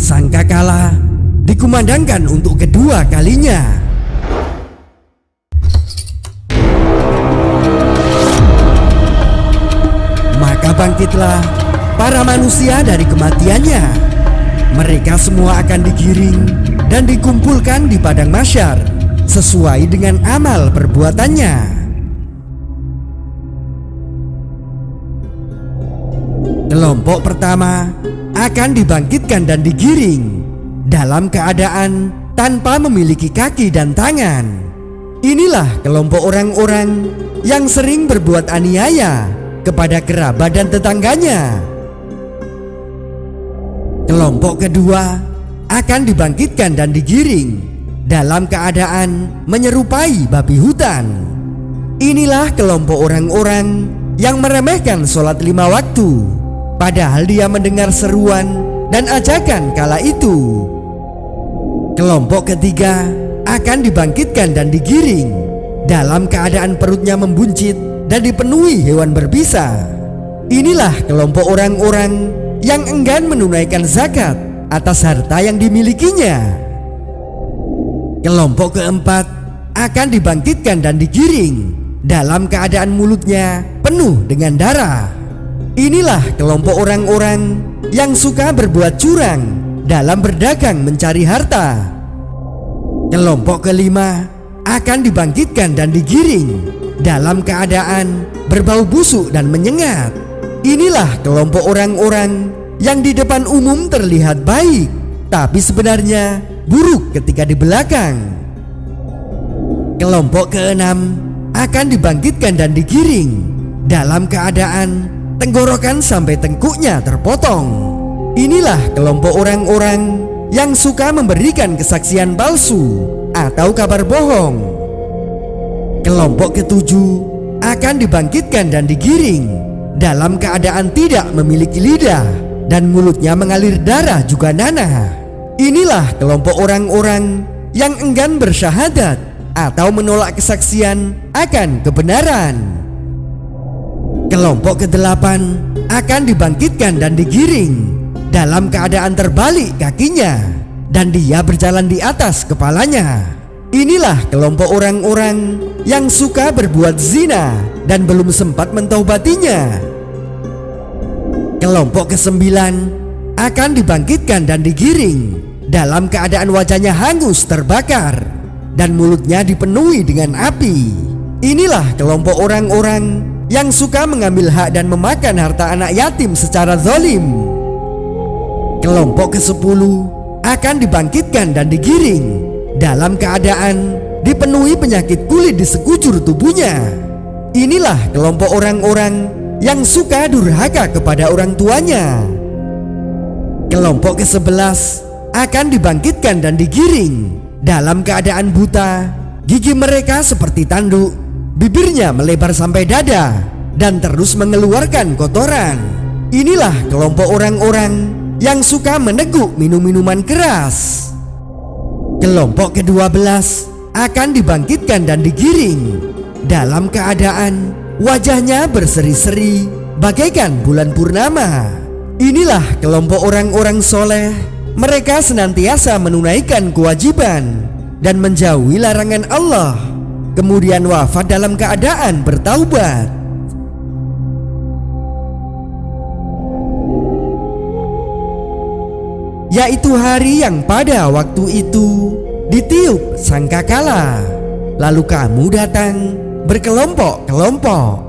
Sangkakala dikumandangkan untuk kedua kalinya. Maka bangkitlah para manusia dari kematiannya. Mereka semua akan digiring dan dikumpulkan di padang mahsyar sesuai dengan amal perbuatannya. Kelompok pertama akan dibangkitkan dan digiring dalam keadaan tanpa memiliki kaki dan tangan. Inilah kelompok orang-orang yang sering berbuat aniaya kepada kerabat dan tetangganya. Kelompok kedua akan dibangkitkan dan digiring dalam keadaan menyerupai babi hutan. Inilah kelompok orang-orang yang meremehkan sholat 5 waktu, padahal dia mendengar seruan dan ajakan kala itu. Kelompok ketiga akan dibangkitkan dan digiring dalam keadaan perutnya membuncit dan dipenuhi hewan berbisa. Inilah kelompok orang-orang yang enggan menunaikan zakat atas harta yang dimilikinya. Kelompok keempat akan dibangkitkan dan digiring dalam keadaan mulutnya penuh dengan darah. Inilah kelompok orang-orang yang suka berbuat curang dalam berdagang mencari harta. Kelompok kelima akan dibangkitkan dan digiring dalam keadaan berbau busuk dan menyengat. Inilah kelompok orang-orang yang di depan umum terlihat baik, tapi sebenarnya buruk ketika di belakang. Kelompok keenam akan dibangkitkan dan digiring dalam keadaan tenggorokan sampai tengkuknya terpotong. Inilah kelompok orang-orang yang suka memberikan kesaksian palsu atau kabar bohong. Kelompok ketujuh akan dibangkitkan dan digiring dalam keadaan tidak memiliki lidah dan mulutnya mengalir darah juga nanah. Inilah kelompok orang-orang yang enggan bersyahadat atau menolak kesaksian akan kebenaran. Kelompok kedelapan akan dibangkitkan dan digiring dalam keadaan terbalik kakinya dan dia berjalan di atas kepalanya. Inilah kelompok orang-orang yang suka berbuat zina dan belum sempat mentaubatinya. Kelompok kesembilan akan dibangkitkan dan digiring dalam keadaan wajahnya hangus terbakar dan mulutnya dipenuhi dengan api. Inilah kelompok orang-orang yang suka mengambil hak dan memakan harta anak yatim secara zalim. Kelompok ke-10 akan dibangkitkan dan digiring dalam keadaan dipenuhi penyakit kulit di sekujur tubuhnya. Inilah kelompok orang-orang yang suka durhaka kepada orang tuanya. Kelompok ke-11 akan dibangkitkan dan digiring dalam keadaan buta. Gigi mereka seperti tanduk, bibirnya melebar sampai dada dan terus mengeluarkan kotoran. Inilah kelompok orang-orang yang suka meneguk minum-minuman keras. Kelompok ke-12 akan dibangkitkan dan digiring dalam keadaan wajahnya berseri-seri bagaikan bulan purnama. Inilah kelompok orang-orang soleh. Mereka senantiasa menunaikan kewajiban dan menjauhi larangan Allah, kemudian wafat dalam keadaan bertaubat. Yaitu hari yang pada waktu itu ditiup sangkakala, lalu kamu datang berkelompok-kelompok.